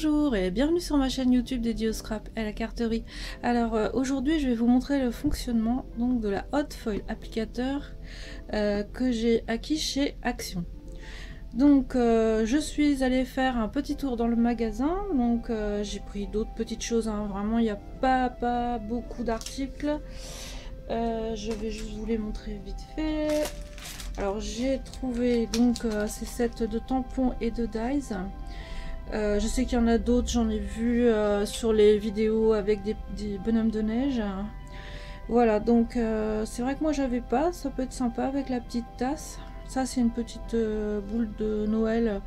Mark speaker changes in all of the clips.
Speaker 1: Bonjour et bienvenue sur ma chaîne YouTube dédiée au scrap et à la carterie. Alors aujourd'hui je vais vous montrer le fonctionnement donc de la Hot Foil applicateur que j'ai acquis chez Action. Donc je suis allée faire un petit tour dans le magasin, donc j'ai pris d'autres petites choses, hein. Vraiment il n'y a pas beaucoup d'articles. Je vais juste vous les montrer vite fait. Alors j'ai trouvé donc ces sets de tampons et de dies. Je sais qu'il y en a d'autres, j'en ai vu sur les vidéos avec des bonhommes de neige. Voilà, donc c'est vrai que moi j'avais pas, ça peut être sympa avec la petite tasse. Ça c'est une petite boule de Noël,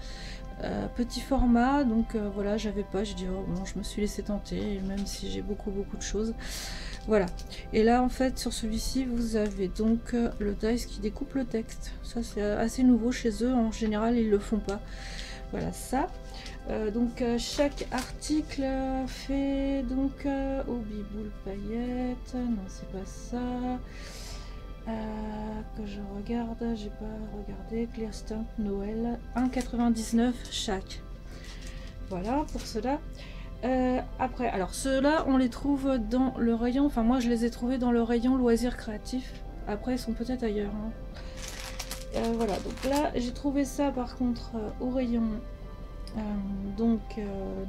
Speaker 1: petit format, donc voilà, j'avais pas, j'ai dit oh bon, je me suis laissé tenter, même si j'ai beaucoup de choses. Voilà, et là en fait sur celui-ci vous avez donc le dice qui découpe le texte. Ça c'est assez nouveau chez eux, en général ils le font pas. Voilà ça. Donc chaque article fait donc hobby boule paillettes, non c'est pas ça, que je regarde, j'ai pas regardé, clear stamp Noël, 1,99 chaque. Voilà pour cela. Après alors ceux-là on les trouve dans le rayon, enfin moi je les ai trouvés dans le rayon loisirs créatifs, après ils sont peut-être ailleurs, hein. Voilà, donc là j'ai trouvé ça par contre au rayon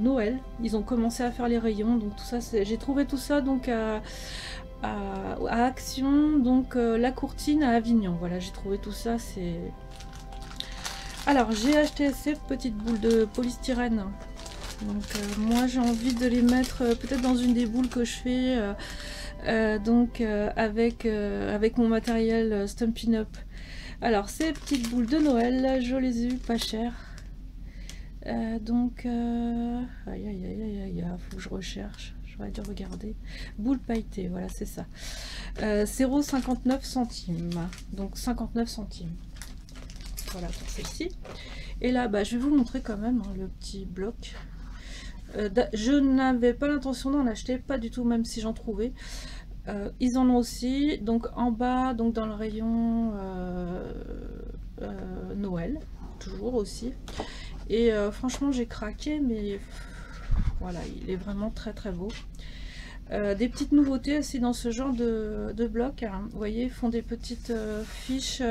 Speaker 1: Noël. Ils ont commencé à faire les rayons, donc tout ça j'ai trouvé tout ça donc à Action, donc la courtine à Avignon. Voilà, j'ai trouvé tout ça. C'est alors j'ai acheté ces petites boules de polystyrène, donc moi j'ai envie de les mettre peut-être dans une des boules que je fais avec mon matériel Stampin' Up. Alors ces petites boules de Noël, je les ai eues pas chères. Aïe, faut que je recherche, j'aurais dû regarder. Boule pailletée, voilà c'est ça. 0,59 centimes, donc 59 centimes. Voilà pour celle-ci. Et là bah, je vais vous montrer quand même hein, le petit bloc. Je n'avais pas l'intention d'en acheter, pas du tout, même si j'en trouvais. Ils en ont aussi, donc en bas, donc dans le rayon Noël, toujours aussi. Et franchement j'ai craqué, mais voilà, il est vraiment très beau. Des petites nouveautés aussi dans ce genre de bloc, hein. Vous voyez, ils font des petites fiches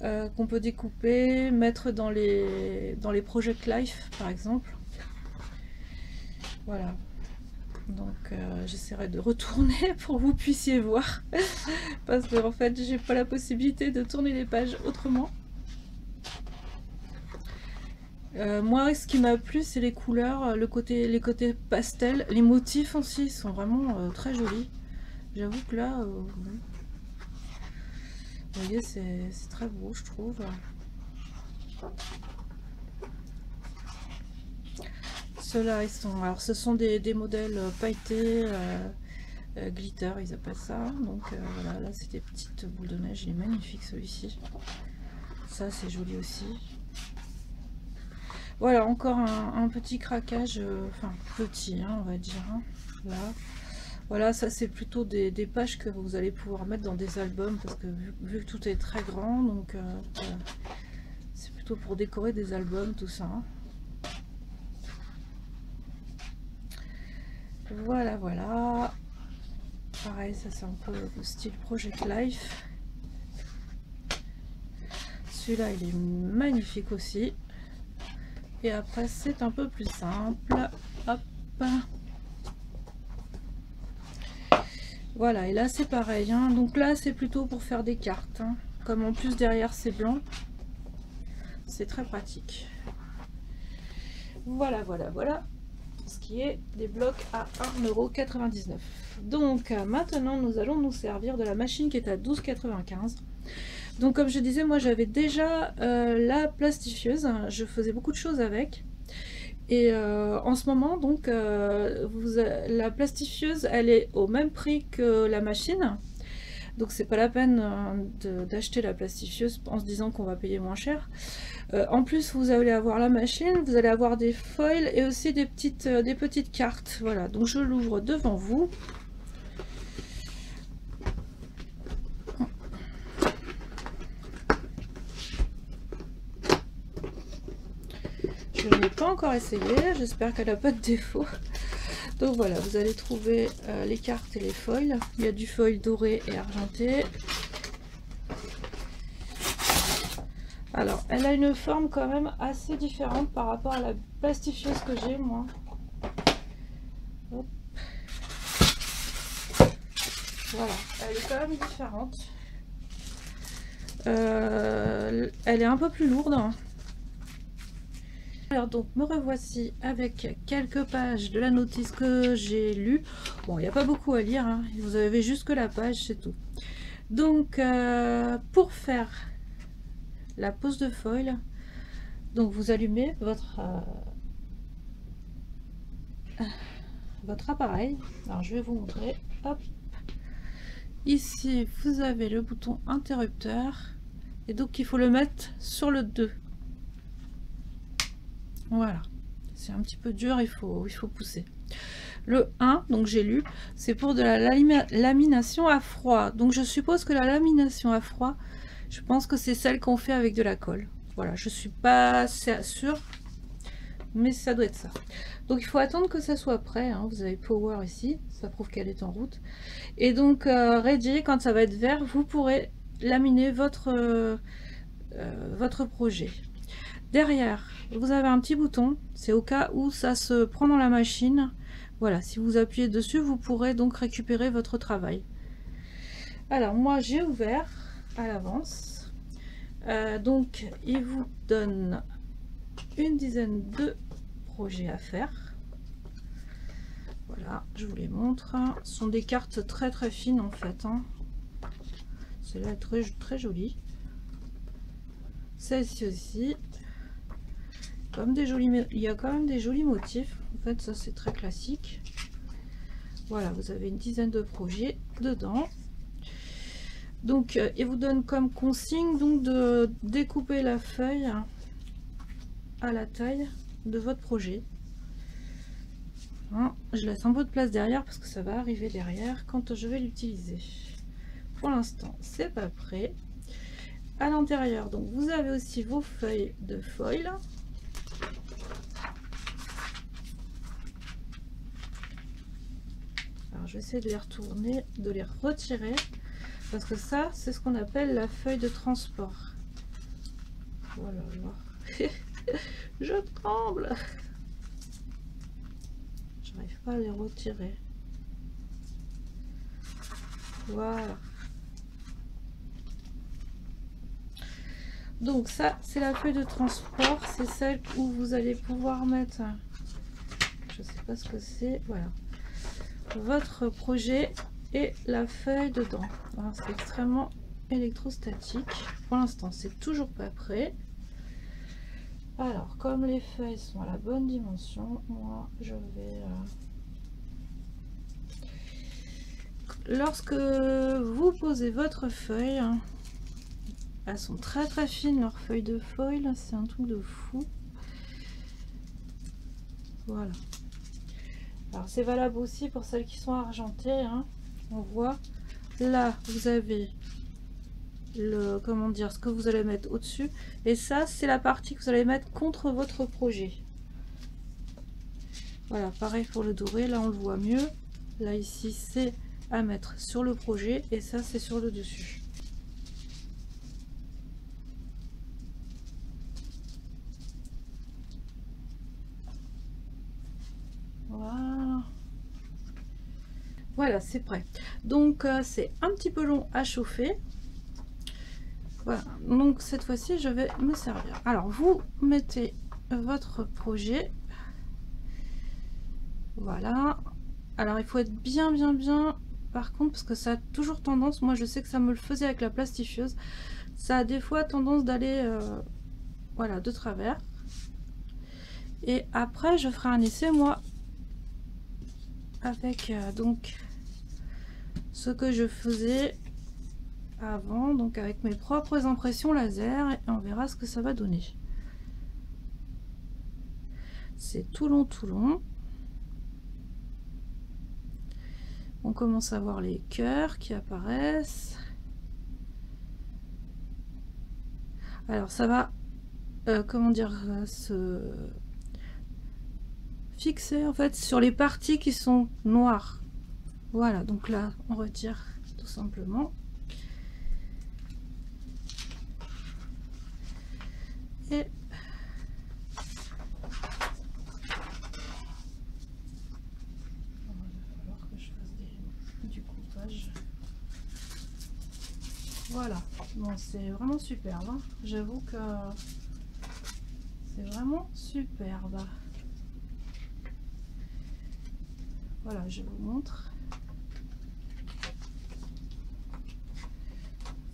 Speaker 1: qu'on peut découper, mettre dans les Project Life par exemple. Voilà, donc j'essaierai de retourner pour que vous puissiez voir parce que en fait j'ai pas la possibilité de tourner les pages autrement. Moi ce qui m'a plu c'est les couleurs, les côtés pastel, les motifs aussi sont vraiment très jolis. J'avoue que là, vous voyez c'est très beau je trouve. Ceux-là ils sont, alors ce sont des modèles pailletés, glitter ils appellent ça, donc voilà, là c'est des petites boules de neige, il est magnifique celui-ci. Ça c'est joli aussi. Voilà, encore un petit craquage, enfin petit, hein, on va dire. Hein, là, voilà, ça c'est plutôt des pages que vous allez pouvoir mettre dans des albums parce que vu que tout est très grand, donc voilà. C'est plutôt pour décorer des albums, tout ça. Hein. Voilà, voilà. Pareil, ça c'est un peu le style Project Life. Celui-là, il est magnifique aussi. Et après c'est un peu plus simple, hop, voilà, et là c'est pareil, hein. Donc là c'est plutôt pour faire des cartes, hein. Comme en plus derrière c'est blanc, c'est très pratique. Voilà ce qui est des blocs à 1,99 €. Donc maintenant nous allons nous servir de la machine qui est à 12,95 €. Donc comme je disais, moi j'avais déjà la plastifieuse, je faisais beaucoup de choses avec. Et en ce moment, donc, la plastifieuse, elle est au même prix que la machine. Donc c'est pas la peine d'acheter la plastifieuse en se disant qu'on va payer moins cher. En plus, vous allez avoir la machine, vous allez avoir des foils et aussi des petites cartes. Voilà, donc je l'ouvre devant vous. Je je n'ai pas encore essayé, j'espère qu'elle n'a pas de défaut. Donc voilà, vous allez trouver les cartes et les foils. Il y a du foil doré et argenté. Alors, elle a une forme quand même assez différente par rapport à la plastifieuse que j'ai moi. Hop. Voilà, elle est quand même différente. Elle est un peu plus lourde. Alors donc me revoici avec quelques pages de la notice que j'ai lue. Bon, il n'y a pas beaucoup à lire, hein. Vous avez juste que la page, c'est tout. Donc pour faire la pose de foil, donc vous allumez votre appareil. Alors je vais vous montrer. Hop. Ici vous avez le bouton interrupteur et donc il faut le mettre sur le 2. Voilà, c'est un petit peu dur, il faut pousser. Le 1, donc j'ai lu, c'est pour de la lamination à froid. Donc je suppose que la lamination à froid, je pense que c'est celle qu'on fait avec de la colle. Voilà, je suis pas sûre, mais ça doit être ça. Donc il faut attendre que ça soit prêt, hein. Vous avez Power ici, ça prouve qu'elle est en route. Et donc Ready, quand ça va être vert, vous pourrez laminer votre projet. Derrière, vous avez un petit bouton, c'est au cas où ça se prend dans la machine. Voilà, si vous appuyez dessus, vous pourrez donc récupérer votre travail. Alors moi j'ai ouvert à l'avance. Donc il vous donne une dizaine de projets à faire. Voilà, je vous les montre. Ce sont des cartes très très fines en fait, hein. Celle-là est très jolie. Celle-ci aussi. Comme des jolis, il y a quand même des jolis motifs. En fait, ça c'est très classique. Voilà, vous avez une dizaine de projets dedans. Donc, il vous donne comme consigne donc de découper la feuille à la taille de votre projet. Hein, je laisse un peu de place derrière parce que ça va arriver derrière quand je vais l'utiliser. Pour l'instant, c'est pas prêt. À l'intérieur, donc vous avez aussi vos feuilles de foil. Alors, je vais essayer de les retourner, de les retirer, parce que ça, c'est ce qu'on appelle la feuille de transport. Voilà, je tremble. J'arrive pas à les retirer. Voilà. Donc ça, c'est la feuille de transport, c'est celle où vous allez pouvoir mettre, je sais pas ce que c'est, voilà, votre projet et la feuille dedans. C'est extrêmement électrostatique. Pour l'instant, c'est toujours pas prêt. Alors, comme les feuilles sont à la bonne dimension, moi, je vais... Lorsque vous posez votre feuille, elles sont très très fines, leurs feuilles de foil, c'est un truc de fou. Voilà. Alors c'est valable aussi pour celles qui sont argentées, hein. On voit là vous avez le, comment dire, ce que vous allez mettre au dessus, et ça c'est la partie que vous allez mettre contre votre projet. Voilà, pareil pour le doré, là on le voit mieux. Là ici c'est à mettre sur le projet et ça c'est sur le dessus. Voilà, c'est prêt. Donc c'est un petit peu long à chauffer. Voilà, donc cette fois-ci je vais me servir. Alors vous mettez votre projet. Voilà. Alors il faut être bien par contre, parce que ça a toujours tendance, moi je sais que ça me le faisait avec la plastifieuse, ça a des fois tendance d'aller voilà, de travers. Et après je ferai un essai moi avec donc ce que je faisais avant, donc avec mes propres impressions laser, et on verra ce que ça va donner. C'est tout long. On commence à voir les cœurs qui apparaissent. Alors ça va comment dire, se fixer en fait sur les parties qui sont noires. Voilà, donc là on retire tout simplement. Et voilà, bon, c'est vraiment superbe, hein. J'avoue que c'est vraiment superbe. Voilà, je vous montre.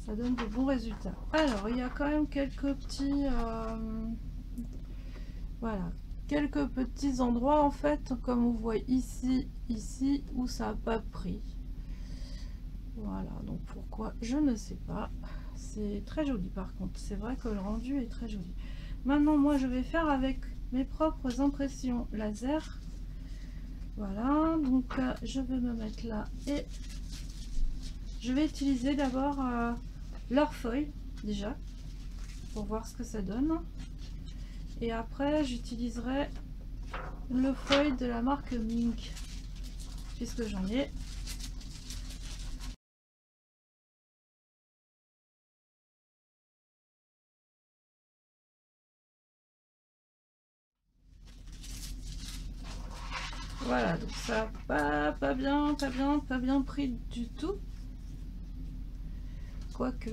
Speaker 1: Ça donne de bons résultats. Alors, il y a quand même quelques petits... voilà, quelques petits endroits en fait, comme vous voyez ici, ici, où ça n'a pas pris. Voilà, donc pourquoi je ne sais pas. C'est très joli par contre, c'est vrai que le rendu est très joli. Maintenant moi je vais faire avec mes propres impressions laser. Voilà, donc je vais me mettre là et je vais utiliser d'abord leur feuille déjà pour voir ce que ça donne, et après j'utiliserai le feuille de la marque Mink puisque j'en ai. Voilà, donc ça n'a pas bien pris du tout. Quoique.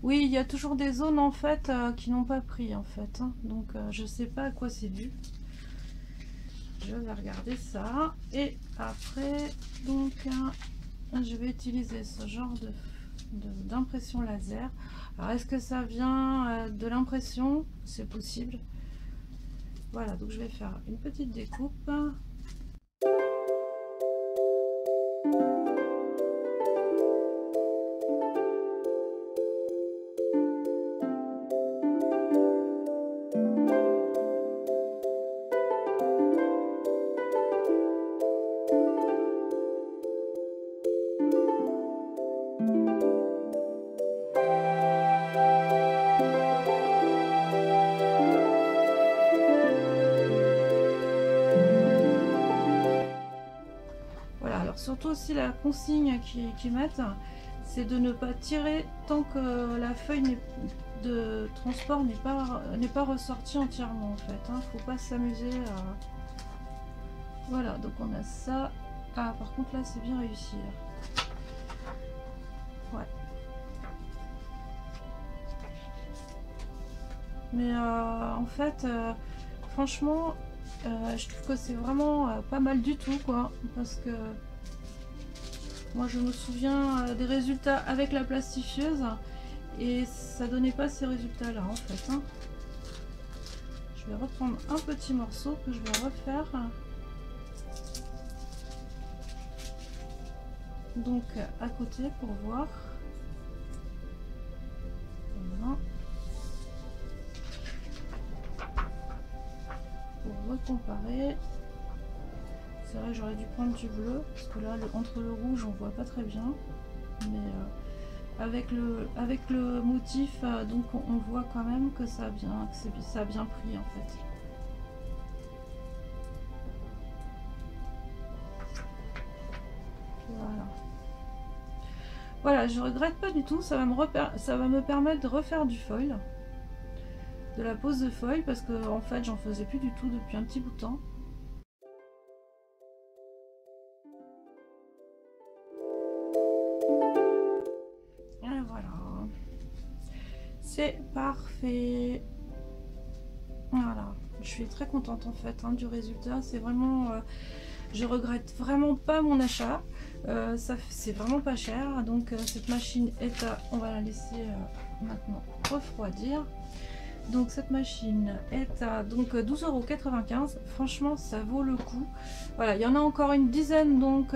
Speaker 1: Oui, il y a toujours des zones en fait qui n'ont pas pris en fait. Hein. Donc je sais pas à quoi c'est dû. Je vais regarder ça. Et après, donc je vais utiliser ce genre d'impression laser. Alors est-ce que ça vient de l'impression? C'est possible. Voilà, donc je vais faire une petite découpe. Surtout aussi la consigne qu'ils mettent, c'est de ne pas tirer tant que la feuille de transport n'est pas ressortie entièrement en fait. Hein. Faut pas s'amuser à... Voilà, donc on a ça. Ah par contre là c'est bien réussi. Ouais. Mais en fait, franchement, je trouve que c'est vraiment pas mal du tout quoi, parce que moi je me souviens des résultats avec la plastifieuse et ça donnait pas ces résultats là en fait. Hein. Je vais reprendre un petit morceau que je vais refaire. Donc à côté pour voir. Voilà. Pour recomparer. C'est vrai, j'aurais dû prendre du bleu parce que là entre le rouge on voit pas très bien, mais avec le motif donc on voit quand même que ça a bien pris en fait. Voilà, je regrette pas du tout, ça va me permettre de refaire du foil, de la pose de foil, parce que en fait j'en faisais plus du tout depuis un petit bout de temps. Et voilà, c'est parfait. Voilà, je suis très contente en fait du résultat, c'est vraiment... je regrette vraiment pas mon achat, c'est vraiment pas cher, donc cette machine est à... On va la laisser maintenant refroidir. Donc cette machine est à donc 12,95 €. Franchement ça vaut le coup. Voilà, il y en a encore une dizaine donc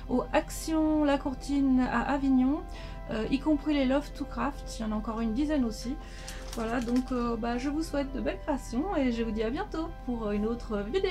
Speaker 1: au Action La Courtine à Avignon, y compris les Love to Craft, il y en a encore une dizaine aussi. Voilà, donc je vous souhaite de belles créations et je vous dis à bientôt pour une autre vidéo.